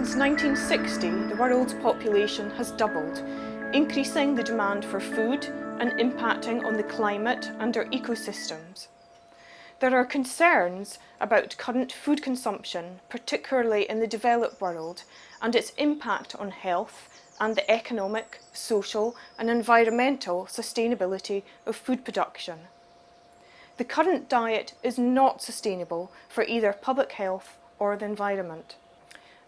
Since 1960, the world's population has doubled, increasing the demand for food and impacting on the climate and our ecosystems. There are concerns about current food consumption, particularly in the developed world, and its impact on health and the economic, social and environmental sustainability of food production. The current diet is not sustainable for either public health or the environment.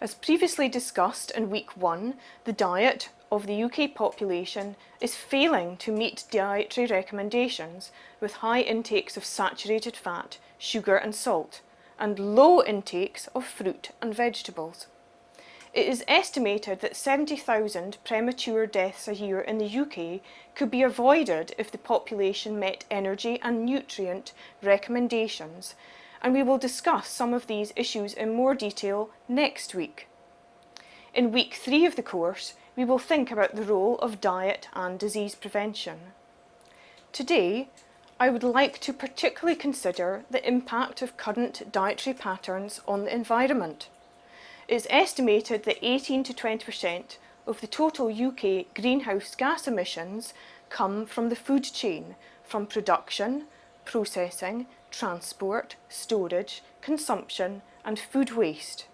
As previously discussed in week 1, the diet of the UK population is failing to meet dietary recommendations with high intakes of saturated fat, sugar and salt, and low intakes of fruit and vegetables. It is estimated that 70,000 premature deaths a year in the UK could be avoided if the population met energy and nutrient recommendations, and we will discuss some of these issues in more detail next week. In week 3 of the course, we will think about the role of diet and disease prevention. Today, I would like to particularly consider the impact of current dietary patterns on the environment. It is estimated that 18 to 20% of the total UK greenhouse gas emissions come from the food chain, from production, processing, transport, storage, consumption and food waste.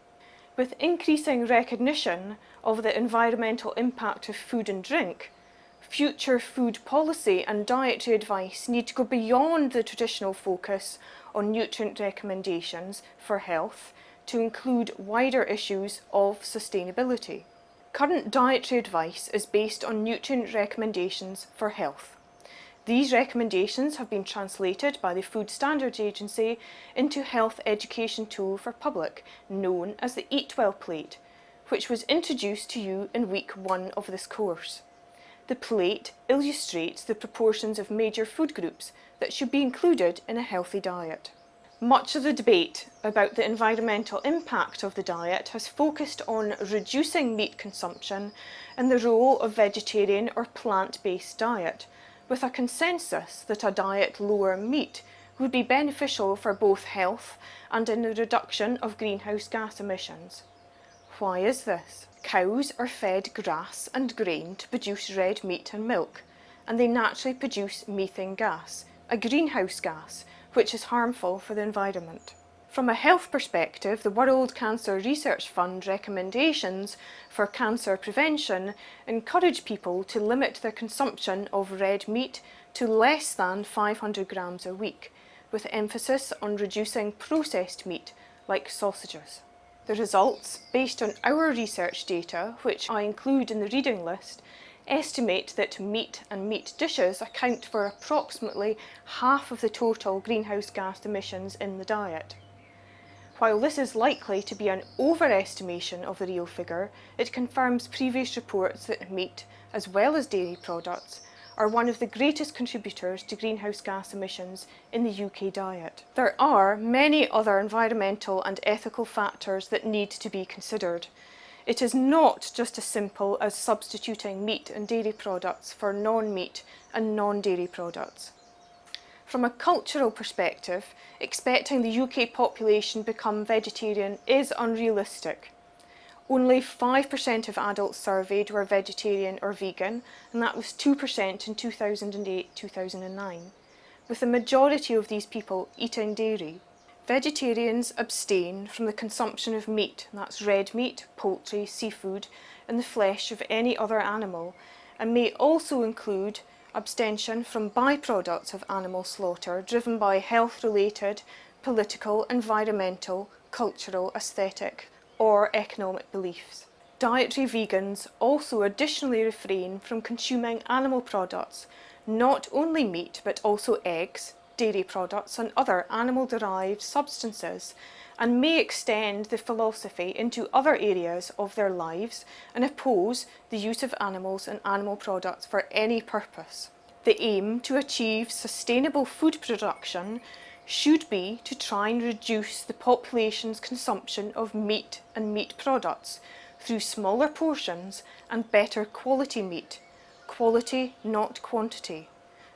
With increasing recognition of the environmental impact of food and drink, future food policy and dietary advice need to go beyond the traditional focus on nutrient recommendations for health to include wider issues of sustainability. Current dietary advice is based on nutrient recommendations for health. These recommendations have been translated by the Food Standards Agency into a health education tool for public, known as the Eat Well Plate, which was introduced to you in week 1 of this course. The plate illustrates the proportions of major food groups that should be included in a healthy diet. Much of the debate about the environmental impact of the diet has focused on reducing meat consumption and the role of vegetarian or plant-based diet, with a consensus that a diet lower in meat would be beneficial for both health and in the reduction of greenhouse gas emissions. Why is this? Cows are fed grass and grain to produce red meat and milk, and they naturally produce methane gas, a greenhouse gas, which is harmful for the environment. From a health perspective, the World Cancer Research Fund recommendations for cancer prevention encourage people to limit their consumption of red meat to less than 500 grams a week, with emphasis on reducing processed meat like sausages. The results, based on our research data, which I include in the reading list, estimate that meat and meat dishes account for approximately half of the total greenhouse gas emissions in the diet. While this is likely to be an overestimation of the real figure, it confirms previous reports that meat, as well as dairy products, are one of the greatest contributors to greenhouse gas emissions in the UK diet. There are many other environmental and ethical factors that need to be considered. It is not just as simple as substituting meat and dairy products for non-meat and non-dairy products. From a cultural perspective, expecting the UK population to become vegetarian is unrealistic. Only 5% of adults surveyed were vegetarian or vegan, and that was 2% in 2008-2009, with the majority of these people eating dairy. Vegetarians abstain from the consumption of meat, and that's red meat, poultry, seafood, and the flesh of any other animal, and may also include abstention from byproducts of animal slaughter driven by health-related, political, environmental, cultural, aesthetic, or economic beliefs. Dietary vegans also additionally refrain from consuming animal products, not only meat but also eggs, dairy products and other animal-derived substances, and may extend the philosophy into other areas of their lives and oppose the use of animals and animal products for any purpose. The aim to achieve sustainable food production should be to try and reduce the population's consumption of meat and meat products through smaller portions and better quality meat. Quality, not quantity.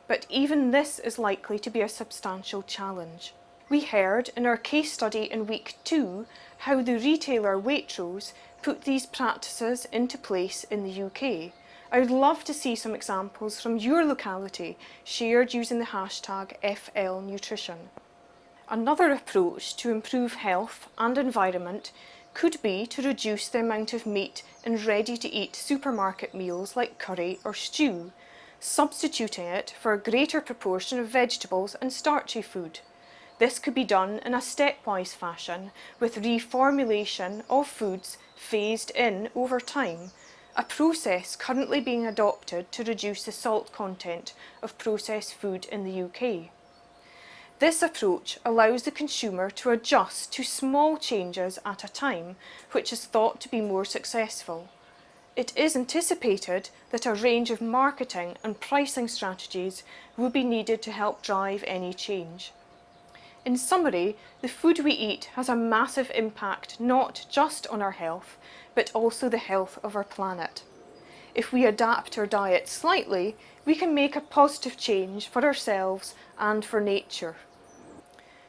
But even this is likely to be a substantial challenge. We heard in our case study in week 2 how the retailer Waitrose put these practices into place in the UK. I would love to see some examples from your locality shared using the hashtag #FLNutrition. Another approach to improve health and environment could be to reduce the amount of meat in ready-to-eat supermarket meals like curry or stew, substituting it for a greater proportion of vegetables and starchy food. This could be done in a stepwise fashion, with reformulation of foods phased in over time, a process currently being adopted to reduce the salt content of processed food in the UK. This approach allows the consumer to adjust to small changes at a time, which is thought to be more successful. It is anticipated that a range of marketing and pricing strategies will be needed to help drive any change. In summary, the food we eat has a massive impact not just on our health, but also the health of our planet. If we adapt our diet slightly, we can make a positive change for ourselves and for nature.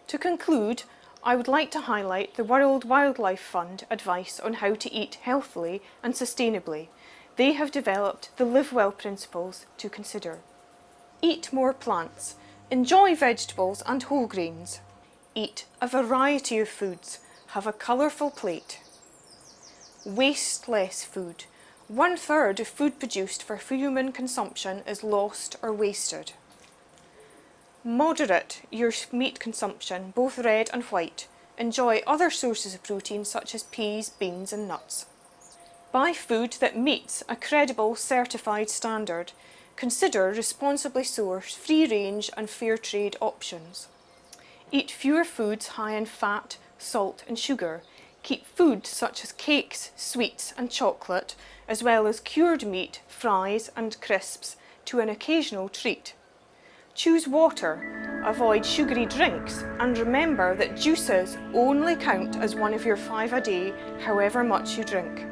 To conclude, I would like to highlight the World Wildlife Fund advice on how to eat healthily and sustainably. They have developed the Live Well principles to consider. Eat more plants. Enjoy vegetables and whole grains. Eat a variety of foods. Have a colourful plate. Waste less food. 1/3 of food produced for human consumption is lost or wasted. Moderate your meat consumption, both red and white. Enjoy other sources of protein such as peas, beans and nuts. Buy food that meets a credible certified standard. Consider responsibly sourced, free-range and fair trade options. Eat fewer foods high in fat, salt and sugar. Keep food such as cakes, sweets and chocolate, as well as cured meat, fries and crisps, to an occasional treat. Choose water, avoid sugary drinks, and remember that juices only count as one of your 5 a day, however much you drink.